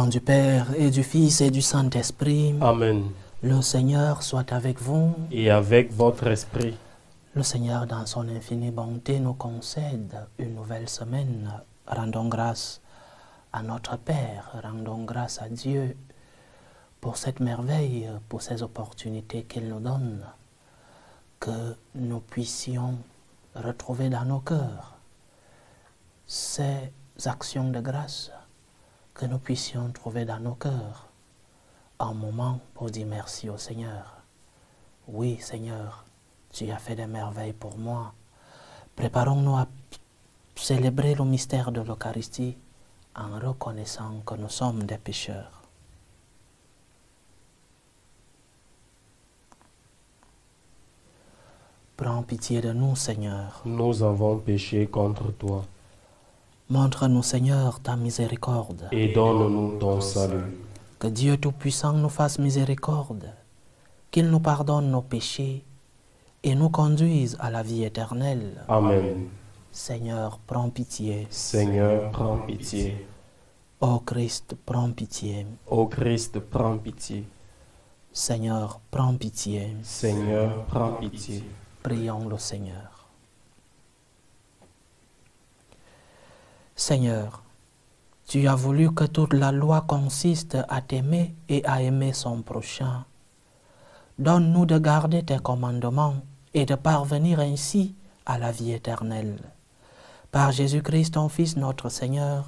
nom du Père et du Fils et du Saint-Esprit. Amen. Le Seigneur soit avec vous. Et avec votre esprit. Le Seigneur, dans son infinie bonté, nous concède une nouvelle semaine. Rendons grâce à notre Père, rendons grâce à Dieu pour cette merveille, pour ces opportunités qu'il nous donne, que nous puissions retrouver dans nos cœurs ces actions de grâce, que nous puissions trouver dans nos cœurs un moment pour dire merci au Seigneur. Oui, Seigneur, tu as fait des merveilles pour moi. Préparons-nous à célébrer le mystère de l'Eucharistie en reconnaissant que nous sommes des pécheurs. Prends pitié de nous, Seigneur. Nous avons péché contre toi. Montre-nous, Seigneur, ta miséricorde. Et donne-nous ton salut. Que Dieu Tout-Puissant nous fasse miséricorde, qu'il nous pardonne nos péchés et nous conduise à la vie éternelle. Amen. Seigneur, prends pitié. Seigneur, prends pitié. Ô Christ, prends pitié. Ô Christ, prends pitié. Seigneur, prends pitié. Seigneur, prends pitié. Prions le Seigneur. Seigneur, tu as voulu que toute la loi consiste à t'aimer et à aimer son prochain. Donne-nous de garder tes commandements et de parvenir ainsi à la vie éternelle. Par Jésus-Christ, ton Fils, notre Seigneur,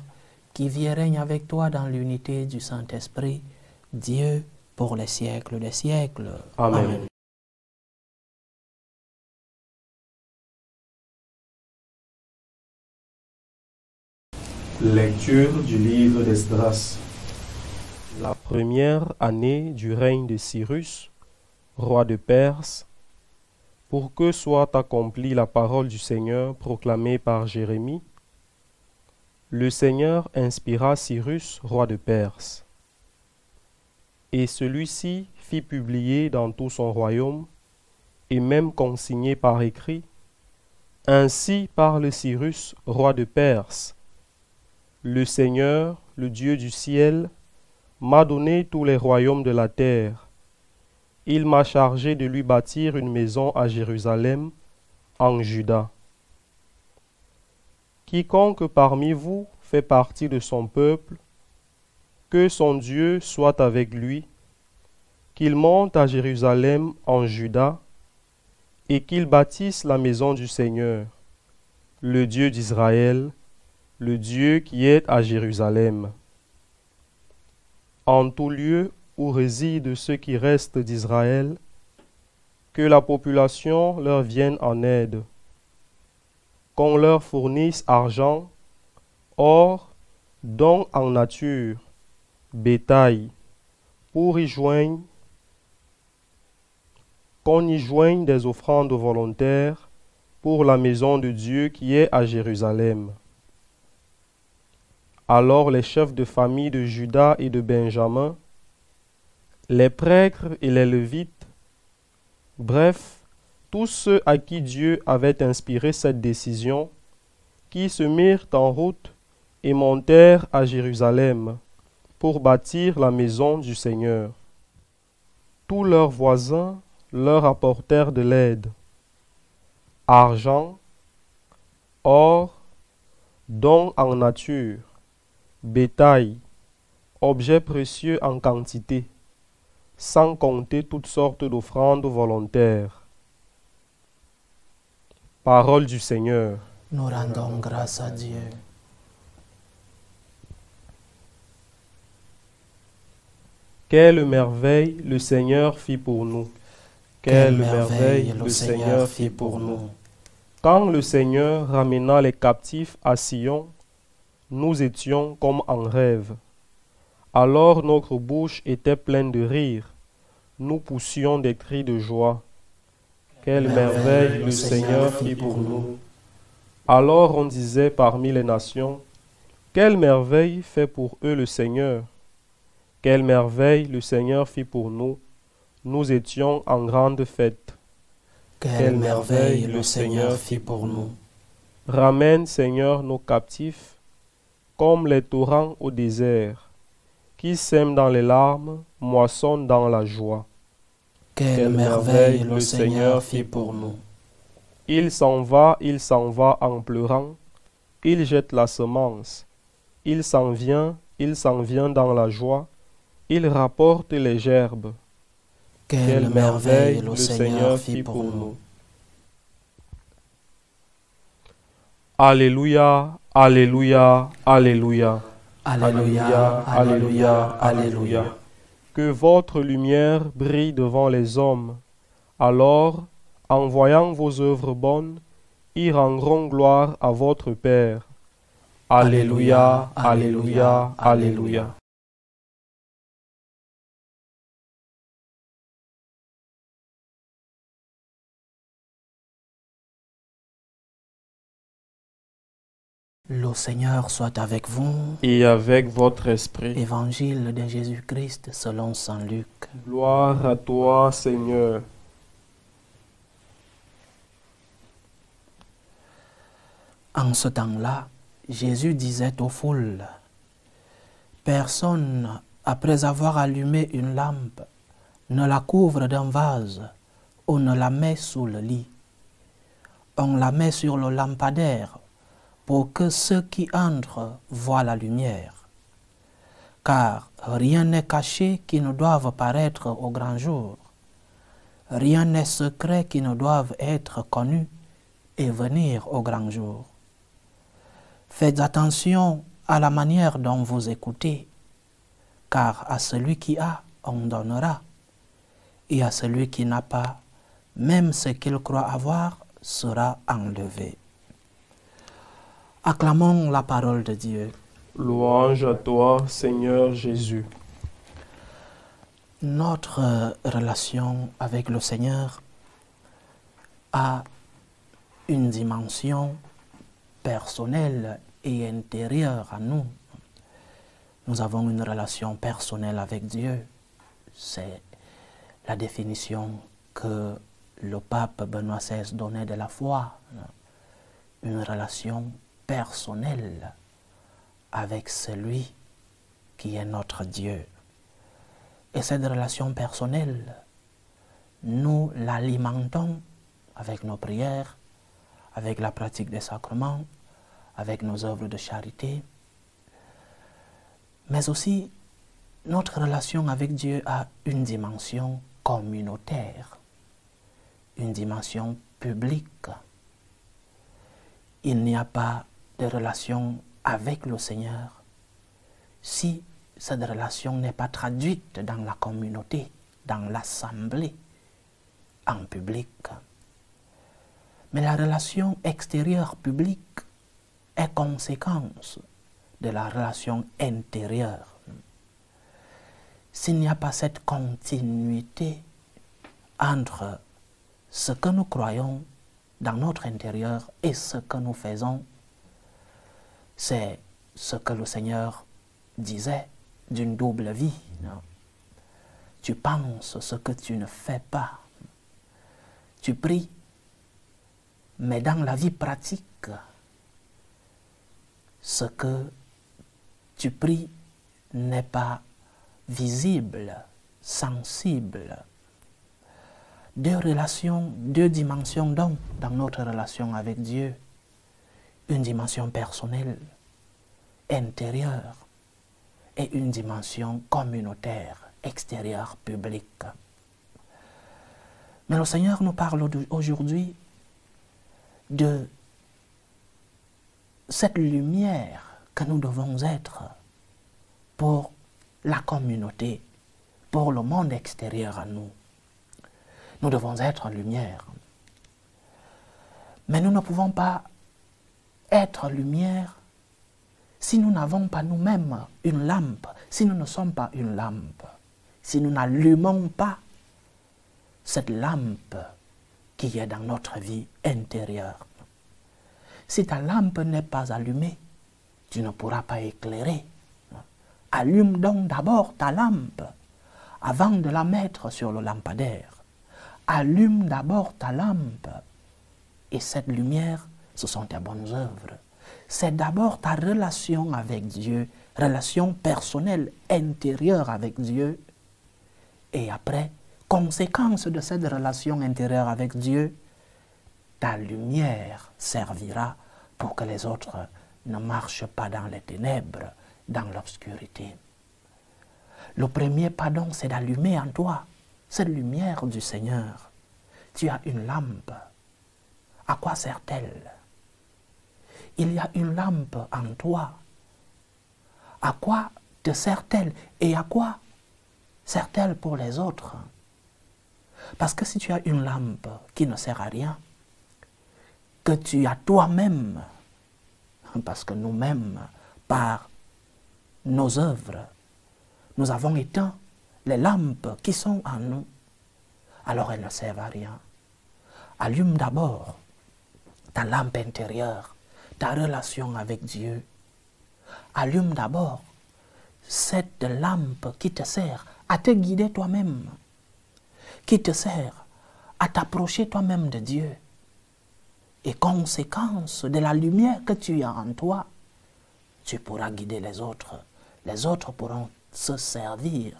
qui vit et règne avec toi dans l'unité du Saint-Esprit, Dieu, pour les siècles des siècles. Amen. Amen. Lecture du livre d'Esdras. La première année du règne de Cyrus, roi de Perse, pour que soit accomplie la parole du Seigneur proclamée par Jérémie, le Seigneur inspira Cyrus, roi de Perse. Et celui-ci fit publier dans tout son royaume, et même consigné par écrit, ainsi parle Cyrus, roi de Perse. Le Seigneur, le Dieu du ciel, m'a donné tous les royaumes de la terre. Il m'a chargé de lui bâtir une maison à Jérusalem, en Juda. Quiconque parmi vous fait partie de son peuple, que son Dieu soit avec lui, qu'il monte à Jérusalem en Juda, et qu'il bâtisse la maison du Seigneur, le Dieu d'Israël, le Dieu qui est à Jérusalem. En tout lieu où résident ceux qui restent d'Israël, que la population leur vienne en aide, qu'on leur fournisse argent, or, dons en nature, bétail, pour y joindre, qu'on y joigne des offrandes volontaires pour la maison de Dieu qui est à Jérusalem. Alors les chefs de famille de Juda et de Benjamin, les prêtres et les lévites, bref, tous ceux à qui Dieu avait inspiré cette décision, qui se mirent en route et montèrent à Jérusalem pour bâtir la maison du Seigneur. Tous leurs voisins leur apportèrent de l'aide, argent, or, dons en nature, bétail, objets précieux en quantité, sans compter toutes sortes d'offrandes volontaires. Parole du Seigneur. Nous rendons grâce à Dieu. Quelle merveille le Seigneur fit pour nous. Quelle merveille le Seigneur fit pour nous. Quand le Seigneur ramena les captifs à Sion, nous étions comme en rêve. Alors notre bouche était pleine de rire. Nous poussions des cris de joie. Quelle merveille le Seigneur fit pour nous. Alors on disait parmi les nations, quelle merveille fait pour eux le Seigneur. Quelle merveille le Seigneur fit pour nous. Nous étions en grande fête. Quelle merveille le Seigneur fit pour nous. Ramène, Seigneur, nos captifs, comme les torrents au désert, Qui sème dans les larmes, moissonne dans la joie. Quelle merveille le Seigneur fit pour nous. Il s'en va en pleurant. Il jette la semence. Il s'en vient dans la joie. Il rapporte les gerbes. Quelle merveille le Seigneur fit pour nous. Alléluia, alléluia, alléluia. Alléluia, alléluia, alléluia. Que votre lumière brille devant les hommes. Alors, en voyant vos œuvres bonnes, ils rendront gloire à votre Père. Alléluia, alléluia, alléluia. Le Seigneur soit avec vous. Et avec votre esprit. Évangile de Jésus-Christ selon saint Luc. Gloire à toi, Seigneur. En ce temps-là, Jésus disait aux foules, « Personne, après avoir allumé une lampe, ne la couvre d'un vase ou ne la met sous le lit. On la met sur le lampadaire pour que ceux qui entrent voient la lumière. Car rien n'est caché qui ne doive paraître au grand jour. Rien n'est secret qui ne doive être connu et venir au grand jour. Faites attention à la manière dont vous écoutez, car à celui qui a, on donnera, et à celui qui n'a pas, même ce qu'il croit avoir sera enlevé. » Acclamons la parole de Dieu. Louange à toi, Seigneur Jésus. Notre relation avec le Seigneur a une dimension personnelle et intérieure à nous. Nous avons une relation personnelle avec Dieu. C'est la définition que le pape Benoît XVI donnait de la foi. Une relation personnelle avec celui qui est notre Dieu. Et cette relation personnelle, nous l'alimentons avec nos prières, avec la pratique des sacrements, avec nos œuvres de charité. Mais aussi, notre relation avec Dieu a une dimension communautaire, une dimension publique. Il n'y a pas de relation avec le Seigneur si cette relation n'est pas traduite dans la communauté, dans l'assemblée, en public. Mais la relation extérieure publique est conséquence de la relation intérieure. S'il n'y a pas cette continuité entre ce que nous croyons dans notre intérieur et ce que nous faisons, c'est ce que le Seigneur disait d'une double vie. Non? Tu penses ce que tu ne fais pas. Tu pries, mais dans la vie pratique, ce que tu pries n'est pas visible, sensible. Deux relations, deux dimensions donc dans notre relation avec Dieu. Une dimension personnelle, intérieure, et une dimension communautaire, extérieure, publique. Mais le Seigneur nous parle aujourd'hui de cette lumière que nous devons être pour la communauté, pour le monde extérieur à nous. Nous devons être lumière. Mais nous ne pouvons pas être lumière si nous n'avons pas nous-mêmes une lampe, si nous ne sommes pas une lampe, si nous n'allumons pas cette lampe qui est dans notre vie intérieure. Si ta lampe n'est pas allumée, tu ne pourras pas éclairer. Allume donc d'abord ta lampe avant de la mettre sur le lampadaire. Allume d'abord ta lampe et cette lumière, ce sont tes bonnes œuvres. C'est d'abord ta relation avec Dieu relation personnelle, intérieure avec Dieu. Et après, conséquence de cette relation intérieure avec Dieu, ta lumière servira pour que les autres ne marchent pas dans les ténèbres, dans l'obscurité. Le premier pardon, c'est d'allumer en toi cette lumière du Seigneur. Tu as une lampe. À quoi sert-elle? Il y a une lampe en toi. À quoi te sert-elle et à quoi sert-elle pour les autres? Parce que si tu as une lampe qui ne sert à rien, que tu as toi-même, parce que nous-mêmes, par nos œuvres, nous avons éteint les lampes qui sont en nous, alors elles ne servent à rien. Allume d'abord ta lampe intérieure, ta relation avec Dieu. Allume d'abord cette lampe qui te sert à te guider toi-même, qui te sert à t'approcher toi-même de Dieu. Et conséquence de la lumière que tu as en toi, tu pourras guider les autres. Les autres pourront se servir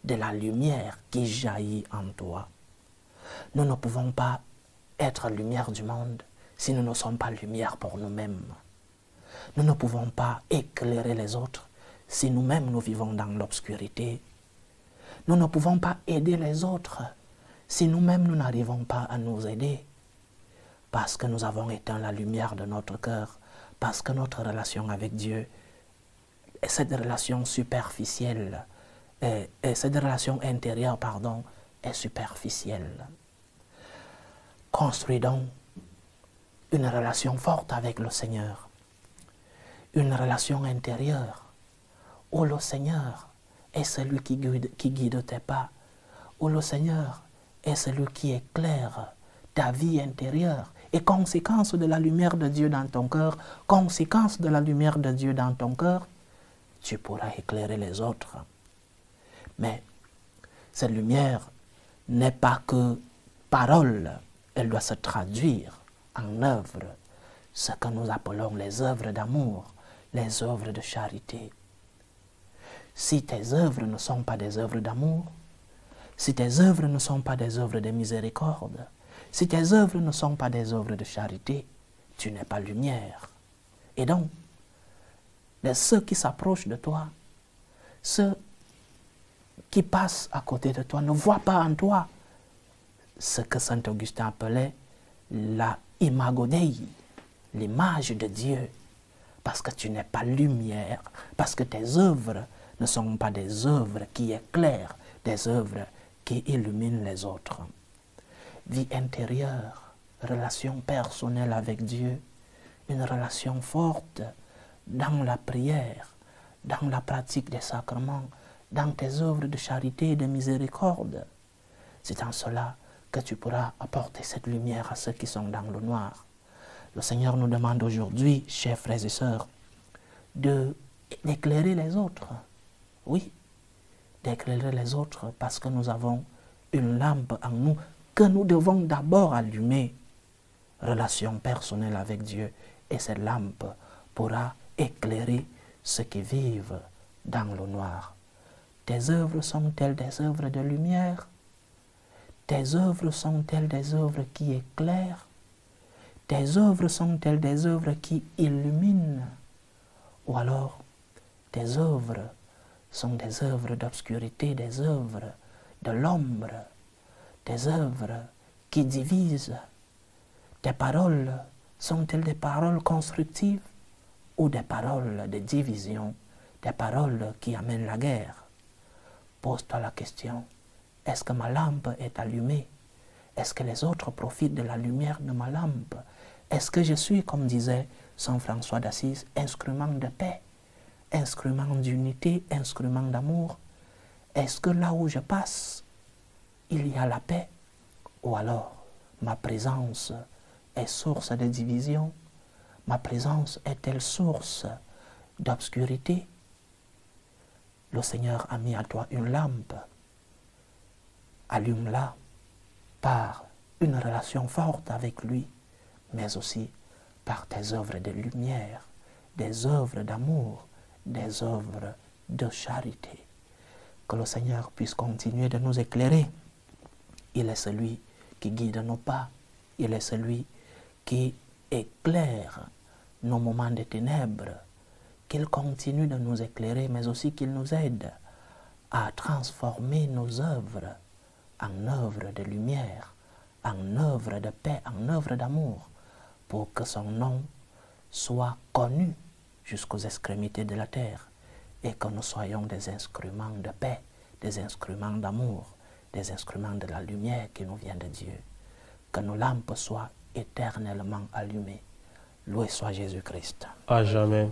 de la lumière qui jaillit en toi. Nous ne pouvons pas être lumière du monde si nous ne sommes pas lumière pour nous-mêmes. Nous ne pouvons pas éclairer les autres si nous-mêmes nous vivons dans l'obscurité. Nous ne pouvons pas aider les autres si nous-mêmes nous n'arrivons pas à nous aider. Parce que nous avons éteint la lumière de notre cœur, parce que notre relation avec Dieu, cette relation superficielle, cette relation intérieure, pardon, est superficielle. Construis donc une relation forte avec le Seigneur, une relation intérieure, où le Seigneur est celui qui guide tes pas, où le Seigneur est celui qui éclaire ta vie intérieure. Et conséquence de la lumière de Dieu dans ton cœur, conséquence de la lumière de Dieu dans ton cœur, tu pourras éclairer les autres. Mais cette lumière n'est pas que parole, elle doit se traduire en œuvres, ce que nous appelons les œuvres d'amour, les œuvres de charité. Si tes œuvres ne sont pas des œuvres d'amour, si tes œuvres ne sont pas des œuvres de miséricorde, si tes œuvres ne sont pas des œuvres de charité, tu n'es pas lumière. Et donc, ceux qui s'approchent de toi, ceux qui passent à côté de toi, ne voient pas en toi ce que saint Augustin appelait la imago Dei, l'image de Dieu, parce que tu n'es pas lumière, parce que tes œuvres ne sont pas des œuvres qui éclairent, des œuvres qui illuminent les autres. Vie intérieure, relation personnelle avec Dieu, une relation forte dans la prière, dans la pratique des sacrements, dans tes œuvres de charité et de miséricorde. C'est en cela que tu pourras apporter cette lumière à ceux qui sont dans le noir. Le Seigneur nous demande aujourd'hui, chers frères et sœurs, d'éclairer les autres. Oui, d'éclairer les autres parce que nous avons une lampe en nous que nous devons d'abord allumer. Relation personnelle avec Dieu. Et cette lampe pourra éclairer ceux qui vivent dans le noir. Tes œuvres sont-elles des œuvres de lumière? Tes œuvres sont-elles des œuvres qui éclairent? Tes œuvres sont-elles des œuvres qui illuminent? Ou alors, tes œuvres sont des œuvres d'obscurité, des œuvres de l'ombre, des œuvres qui divisent? Tes paroles sont-elles des paroles constructives ou des paroles de division, des paroles qui amènent la guerre? Pose-toi la question, est-ce que ma lampe est allumée? Est-ce que les autres profitent de la lumière de ma lampe? Est-ce que je suis, comme disait saint François d'Assise, instrument de paix, instrument d'unité, instrument d'amour? Est-ce que là où je passe, il y a la paix? Ou alors, ma présence est source de division? Ma présence est-elle source d'obscurité? Le Seigneur a mis à toi une lampe. Allume-la par une relation forte avec lui, mais aussi par tes œuvres de lumière, des œuvres d'amour, des œuvres de charité. Que le Seigneur puisse continuer de nous éclairer. Il est celui qui guide nos pas. Il est celui qui éclaire nos moments de ténèbres. Qu'il continue de nous éclairer, mais aussi qu'il nous aide à transformer nos œuvres en œuvres de lumière, en œuvres de paix, en œuvres d'amour, pour que son nom soit connu jusqu'aux extrémités de la terre et que nous soyons des instruments de paix, des instruments d'amour, des instruments de la lumière qui nous vient de Dieu. Que nos lampes soient éternellement allumées. Loué soit Jésus-Christ. À jamais.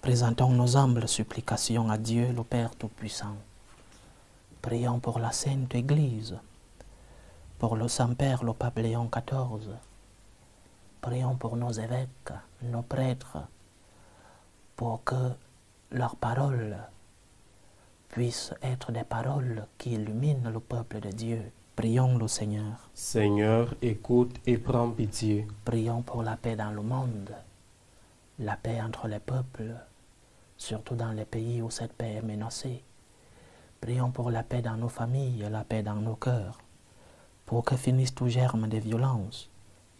Présentons nos humbles supplications à Dieu, le Père Tout-Puissant. Prions pour la Sainte Église, pour le Saint-Père, le Pape Léon XIV. Prions pour nos évêques, nos prêtres, pour que leurs paroles puissent être des paroles qui illuminent le peuple de Dieu. Prions le Seigneur. Seigneur, écoute et prends pitié. Prions pour la paix dans le monde, la paix entre les peuples, surtout dans les pays où cette paix est menacée. Prions pour la paix dans nos familles, la paix dans nos cœurs, pour que finisse tout germe de violence,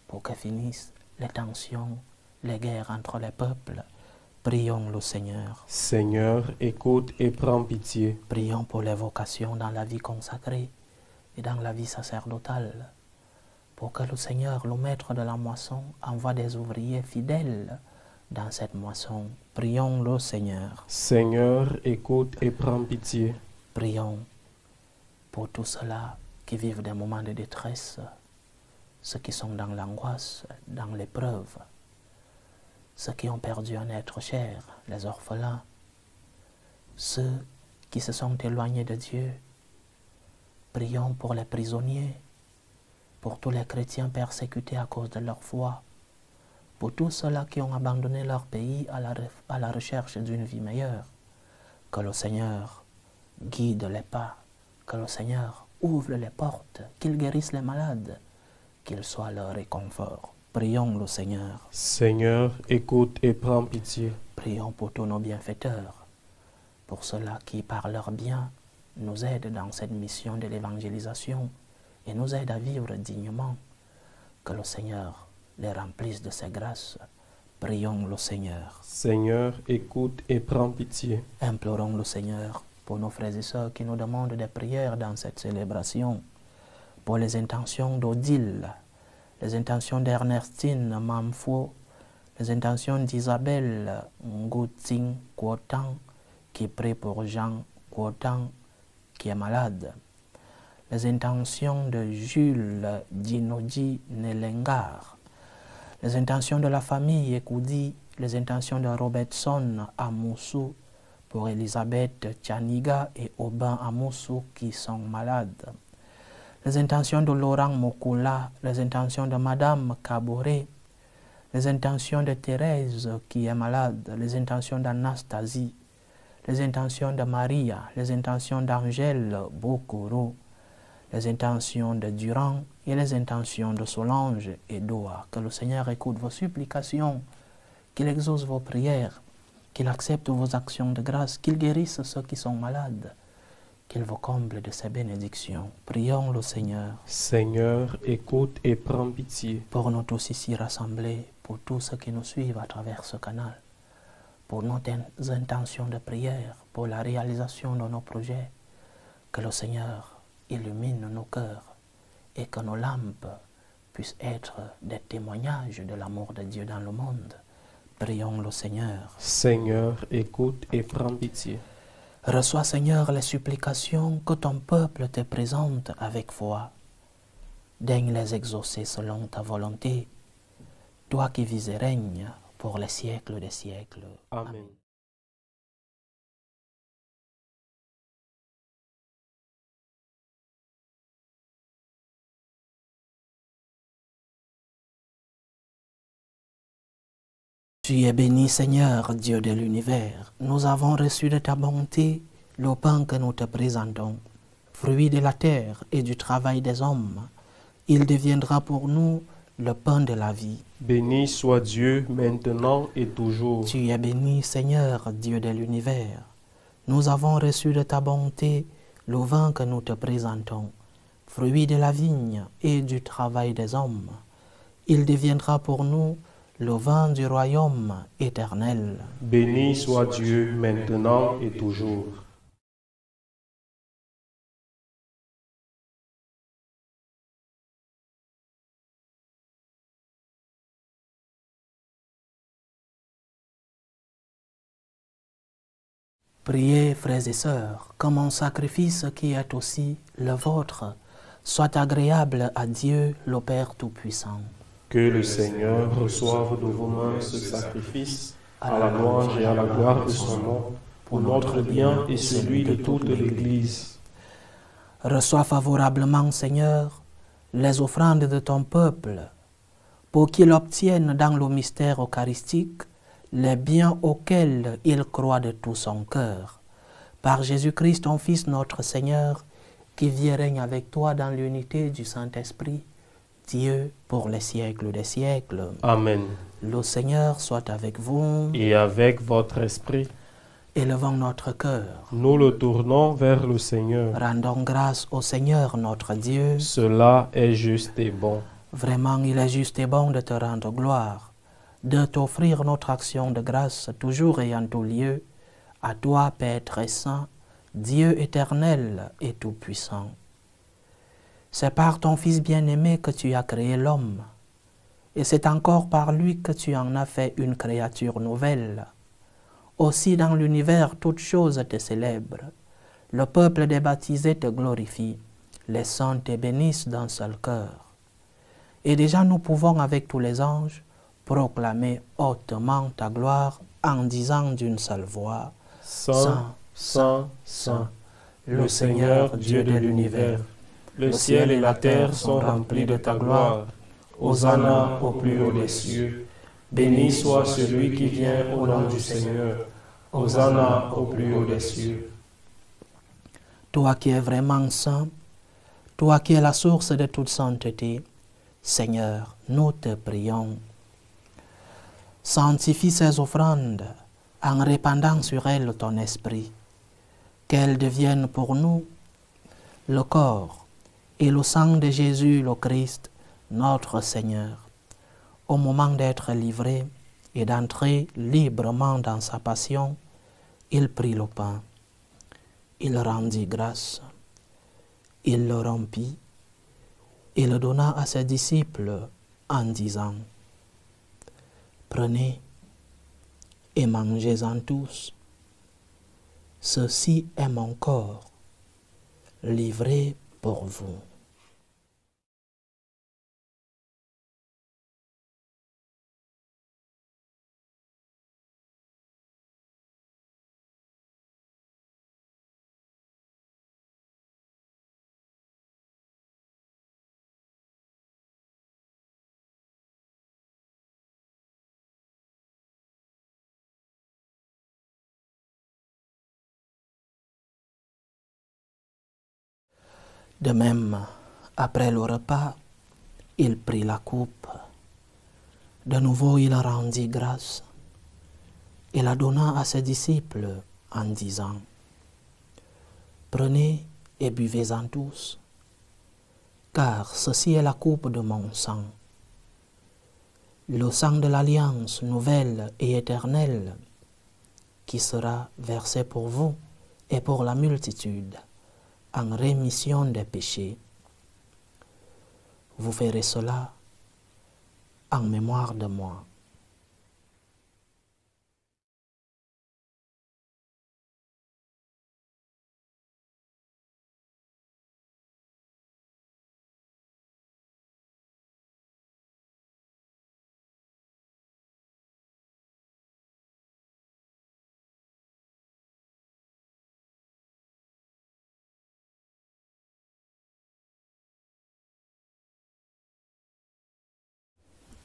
pour que finissent les tensions, les guerres entre les peuples. Prions le Seigneur. Seigneur, écoute et prends pitié. Prions pour les vocations dans la vie consacrée et dans la vie sacerdotale, pour que le Seigneur, le maître de la moisson, envoie des ouvriers fidèles dans cette moisson. Prions le Seigneur. Seigneur, écoute et prends pitié. Prions pour tous ceux-là qui vivent des moments de détresse, ceux qui sont dans l'angoisse, dans l'épreuve, ceux qui ont perdu un être cher, les orphelins, ceux qui se sont éloignés de Dieu. Prions pour les prisonniers, pour tous les chrétiens persécutés à cause de leur foi, pour tous ceux-là qui ont abandonné leur pays à la recherche d'une vie meilleure. Que le Seigneur guide les pas, que le Seigneur ouvre les portes, qu'il guérisse les malades, qu'il soit leur réconfort. Prions le Seigneur. Seigneur, écoute et prends pitié. Prions pour tous nos bienfaiteurs, pour ceux-là qui, par leur bien, nous aident dans cette mission de l'évangélisation et nous aident à vivre dignement. Que le Seigneur les remplisse de ses grâces. Prions le Seigneur. Seigneur, écoute et prends pitié. Implorons le Seigneur pour nos frères et sœurs qui nous demandent des prières dans cette célébration, pour les intentions d'Odile, les intentions d'Ernestine Mamfo, les intentions d'Isabelle Ngouting Kwotan, qui prie pour Jean Kwotan, qui est malade, les intentions de Jules Dinoji Nelengar, les intentions de la famille Ekoudi, les intentions de Robertson Amoussou, pour Elisabeth Tchaniga et Aubin Amoussou qui sont malades, les intentions de Laurent Mokula, les intentions de Madame Kaboré, les intentions de Thérèse qui est malade, les intentions d'Anastasie, les intentions de Maria, les intentions d'Angèle Bokoro, les intentions de Durand et les intentions de Solange et d'Oa. Que le Seigneur écoute vos supplications, qu'il exauce vos prières, qu'il accepte vos actions de grâce, qu'il guérisse ceux qui sont malades, qu'il vous comble de ses bénédictions. Prions le Seigneur. Seigneur, écoute et prends pitié. Pour nous tous ici rassemblés, pour tous ceux qui nous suivent à travers ce canal, pour nos intentions de prière, pour la réalisation de nos projets, que le Seigneur illumine nos cœurs et que nos lampes puissent être des témoignages de l'amour de Dieu dans le monde. Prions le Seigneur. Seigneur, écoute et prends pitié. Reçois, Seigneur, les supplications que ton peuple te présente avec foi. Daigne les exaucer selon ta volonté, toi qui vis et règnes pour les siècles des siècles. Amen. Tu es béni, Seigneur, Dieu de l'univers. Nous avons reçu de ta bonté le pain que nous te présentons, fruit de la terre et du travail des hommes. Il deviendra pour nous le pain de la vie. Béni soit Dieu, maintenant et toujours. Tu es béni, Seigneur, Dieu de l'univers. Nous avons reçu de ta bonté le vin que nous te présentons, fruit de la vigne et du travail des hommes. Il deviendra pour nous le vin du royaume éternel. Béni soit Dieu, maintenant et toujours. Priez, frères et sœurs, que mon sacrifice qui est aussi le vôtre soit agréable à Dieu, le Père Tout-Puissant. Que le Seigneur reçoive de vos mains ce sacrifice, à la louange et à la gloire de son nom, pour notre bien et celui de toute l'Église. Reçois favorablement, Seigneur, les offrandes de ton peuple, pour qu'il obtienne dans le mystère eucharistique les biens auxquels il croit de tout son cœur. Par Jésus-Christ, ton Fils, notre Seigneur, qui vit et règne avec toi dans l'unité du Saint-Esprit, Dieu pour les siècles des siècles. Amen. Le Seigneur soit avec vous. Et avec votre esprit. Élevons notre cœur. Nous le tournons vers le Seigneur. Rendons grâce au Seigneur notre Dieu. Cela est juste et bon. Vraiment, il est juste et bon de te rendre gloire, de t'offrir notre action de grâce toujours et en tout lieu, à toi, Père très saint, Dieu éternel et tout-puissant. C'est par ton Fils bien-aimé que tu as créé l'homme, et c'est encore par lui que tu en as fait une créature nouvelle. Aussi dans l'univers, toutes choses te célèbrent. Le peuple des baptisés te glorifie, les saints te bénissent d'un seul cœur. Et déjà nous pouvons avec tous les anges proclamer hautement ta gloire en disant d'une seule voix: Saint, Saint, Saint, le Seigneur Dieu de l'univers. Le ciel et la terre sont remplis de ta gloire. Hosanna au plus haut des cieux. Béni soit celui qui vient au nom du Seigneur. Hosanna au plus haut des cieux. Toi qui es vraiment saint, toi qui es la source de toute sainteté, Seigneur, nous te prions. Sanctifie ces offrandes en répandant sur elles ton esprit, qu'elles deviennent pour nous le corps et le sang de Jésus le Christ, notre Seigneur. Au moment d'être livré et d'entrer librement dans sa passion, il prit le pain, il rendit grâce, il le rompit et le donna à ses disciples en disant: Prenez et mangez-en tous. Ceci est mon corps, livré pour vous. De même, après le repas, il prit la coupe. De nouveau, il rendit grâce et la donna à ses disciples en disant: Prenez et buvez-en tous, car ceci est la coupe de mon sang, le sang de l'alliance nouvelle et éternelle, qui sera versé pour vous et pour la multitude, en rémission des péchés. Vous ferez cela en mémoire de moi.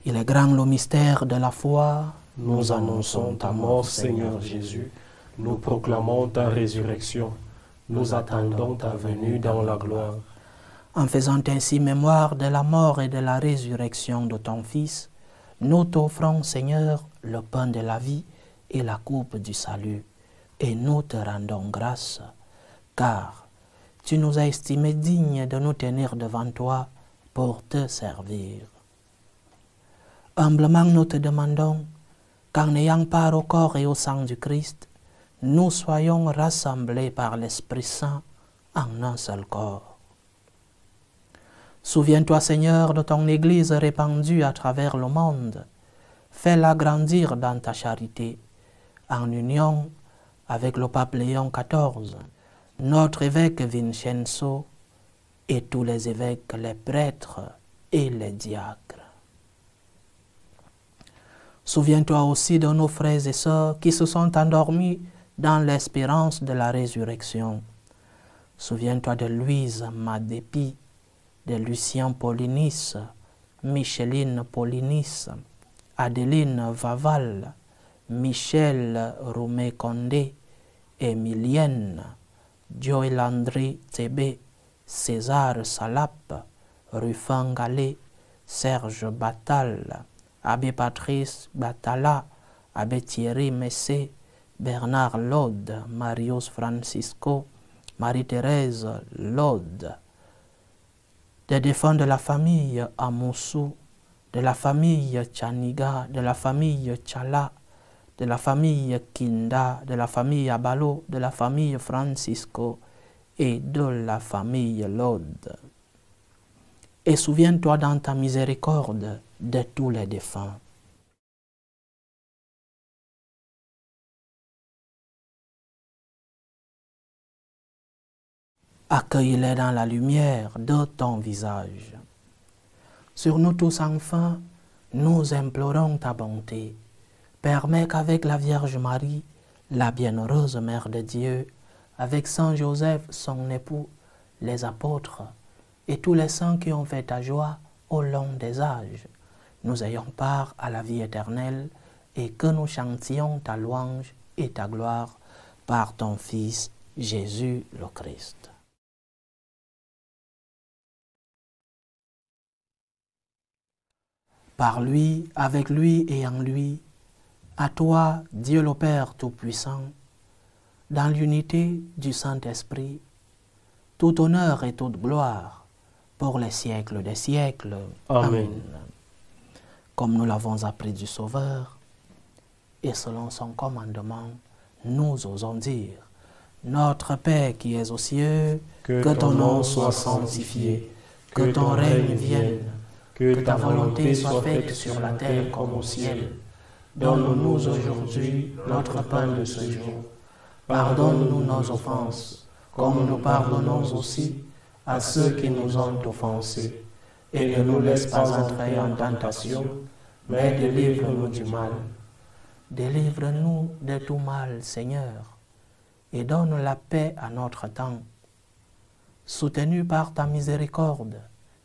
Il est grand le mystère de la foi. Nous annonçons ta mort, Seigneur Jésus. Nous proclamons ta résurrection. Nous attendons ta venue dans la gloire. En faisant ainsi mémoire de la mort et de la résurrection de ton Fils, nous t'offrons, Seigneur, le pain de la vie et la coupe du salut, et nous te rendons grâce, car tu nous as estimés dignes de nous tenir devant toi pour te servir. Humblement nous te demandons qu'en ayant part au corps et au sang du Christ, nous soyons rassemblés par l'Esprit Saint en un seul corps. Souviens-toi, Seigneur, de ton Église répandue à travers le monde. Fais-la grandir dans ta charité, en union avec le pape Léon XIV, notre évêque Vincenzo et tous les évêques, les prêtres et les diacres. Souviens-toi aussi de nos frères et sœurs qui se sont endormis dans l'espérance de la résurrection. Souviens-toi de Louise Madépi, de Lucien Paulinis, Micheline Paulinis, Adeline Vaval, Michel Roumet-Condé, Emilienne, Joël André Tébé, César Salap, Ruffin Gallet, Serge Batal, Abbé Patrice Batala, Abbé Thierry Messé, Bernard Laude, Marius Francisco, Marie-Thérèse Laude, des défunts de la famille Amoussou, de la famille Chaniga, de la famille Chala, de la famille Kinda, de la famille Abalo, de la famille Francisco et de la famille Laude. Et souviens-toi dans ta miséricorde de tous les défunts. Accueille-les dans la lumière de ton visage. Sur nous tous enfin, nous implorons ta bonté. Permets qu'avec la Vierge Marie, la bienheureuse Mère de Dieu, avec Saint Joseph, son époux, les apôtres, et tous les saints qui ont fait ta joie au long des âges, nous ayons part à la vie éternelle et que nous chantions ta louange et ta gloire par ton Fils Jésus le Christ. Par lui, avec lui et en lui, à toi, Dieu le Père Tout-Puissant, dans l'unité du Saint-Esprit, tout honneur et toute gloire pour les siècles des siècles. Amen. Comme nous l'avons appris du Sauveur, et selon son commandement, nous osons dire, Notre Père qui es aux cieux, que ton nom soit sanctifié, que ton règne vienne, que ta volonté soit faite sur la terre comme au ciel. Donne-nous aujourd'hui notre pain de ce jour. Pardonne-nous nos offenses, comme nous pardonnons aussi à ceux qui nous ont offensés. Et ne nous laisse pas entrer en tentation, mais délivre-nous du mal. Délivre-nous de tout mal, Seigneur, et donne la paix à notre temps. Soutenus par ta miséricorde,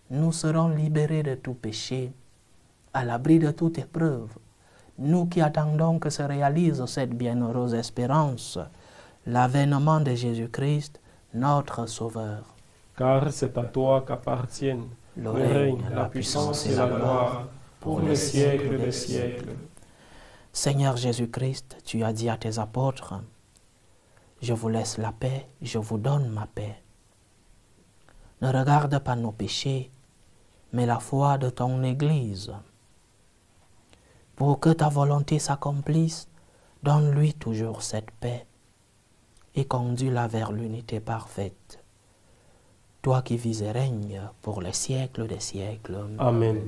nous serons libérés de tout péché, à l'abri de toute épreuve, nous qui attendons que se réalise cette bienheureuse espérance, l'avènement de Jésus-Christ, notre Sauveur. Car c'est à toi qu'appartiennent Le règne, la puissance et la gloire pour les siècles des siècles. Seigneur Jésus-Christ, tu as dit à tes apôtres, « Je vous laisse la paix, je vous donne ma paix. » Ne regarde pas nos péchés, mais la foi de ton Église. Pour que ta volonté s'accomplisse, donne-lui toujours cette paix et conduis-la vers l'unité parfaite. Toi qui vis et règnes pour les siècles des siècles. Amen.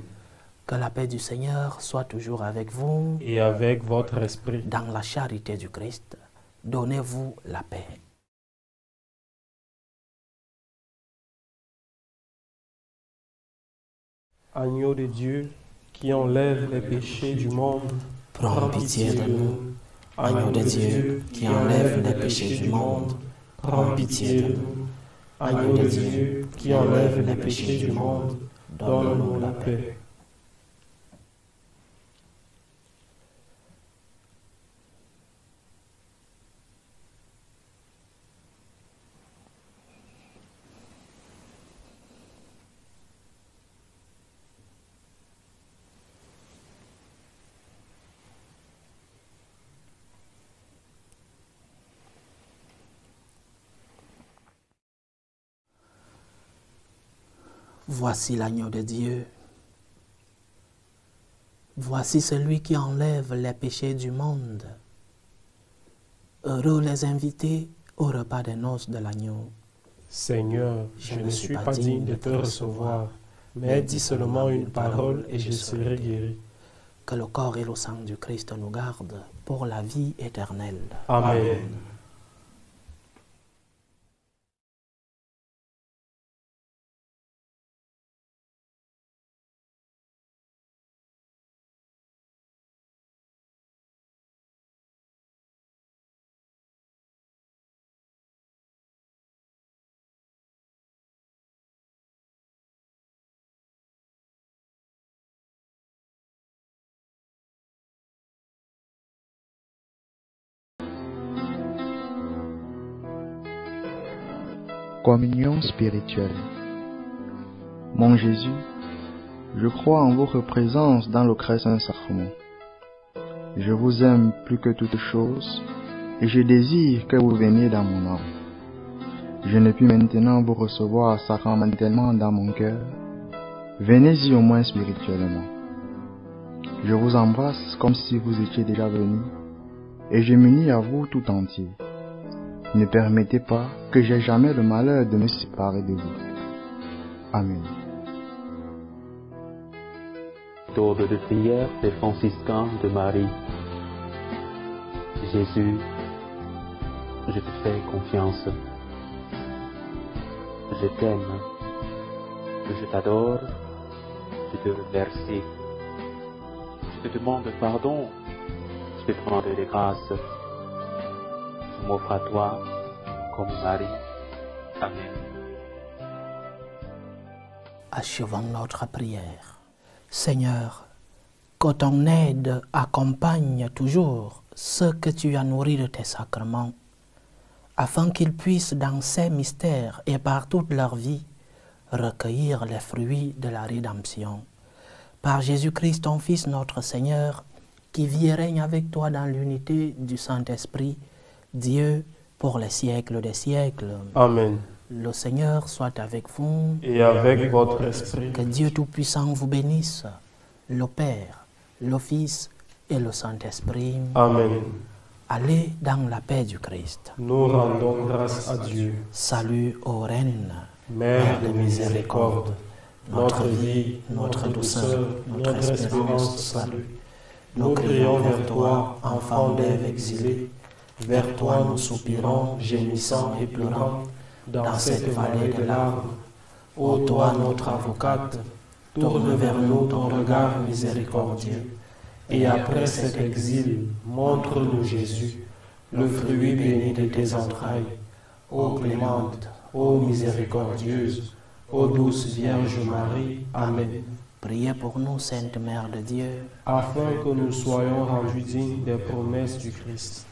Que la paix du Seigneur soit toujours avec vous. Et avec votre esprit. Dans la charité du Christ, donnez-vous la paix. Agneau de Dieu, qui enlève les péchés du monde, prends pitié de nous. Agneau de Dieu, qui enlève les péchés du monde, prends pitié de nous. Agneau de Dieu, qui enlève les péchés du monde, donne-nous la paix. Voici l'agneau de Dieu. Voici celui qui enlève les péchés du monde. Heureux les invités au repas des noces de l'agneau. Seigneur, je ne suis pas digne de te recevoir, mais dis seulement une parole et je serai guéri. Que le corps et le sang du Christ nous gardent pour la vie éternelle. Amen. Communion spirituelle. Mon Jésus, je crois en votre présence dans le très saint sacrement. Je vous aime plus que toute chose et je désire que vous veniez dans mon âme. Je ne puis maintenant vous recevoir sacramentellement dans mon cœur. Venez-y au moins spirituellement. Je vous embrasse comme si vous étiez déjà venu et je m'unis à vous tout entier. Ne permettez pas que j'aie jamais le malheur de me séparer de vous. Amen. Méthode de prière des franciscains de Marie. Jésus, je te fais confiance. Je t'aime. Je t'adore. Je te remercie. Je te demande pardon. Je te demande des grâces. Je m'offre à toi comme Marie. Amen. Achevons notre prière. Seigneur, que ton aide accompagne toujours ceux que tu as nourris de tes sacrements, afin qu'ils puissent dans ces mystères et par toute leur vie recueillir les fruits de la rédemption. Par Jésus-Christ, ton Fils, notre Seigneur, qui vit et règne avec toi dans l'unité du Saint-Esprit, Dieu, pour les siècles des siècles. Amen. Le Seigneur soit avec vous. Et avec votre esprit. Que Dieu Tout-Puissant vous bénisse, le Père, le Fils et le Saint-Esprit. Amen. Allez dans la paix du Christ. Nous rendons grâce à Dieu. Salut ô Reine, Mère de miséricorde, notre vie, notre douceur, notre espérance de salut. Nous crions vers toi, enfant d'Ève exilée. Vers toi nous soupirons, gémissant et pleurant, dans cette vallée de larmes. Ô toi, notre avocate, tourne vers nous ton regard miséricordieux. Et après cet exil, montre-nous Jésus, le fruit béni de tes entrailles. Ô clémente, ô miséricordieuse, ô douce Vierge Marie. Amen. Priez pour nous, Sainte Mère de Dieu, Afin que nous soyons rendus dignes des promesses du Christ.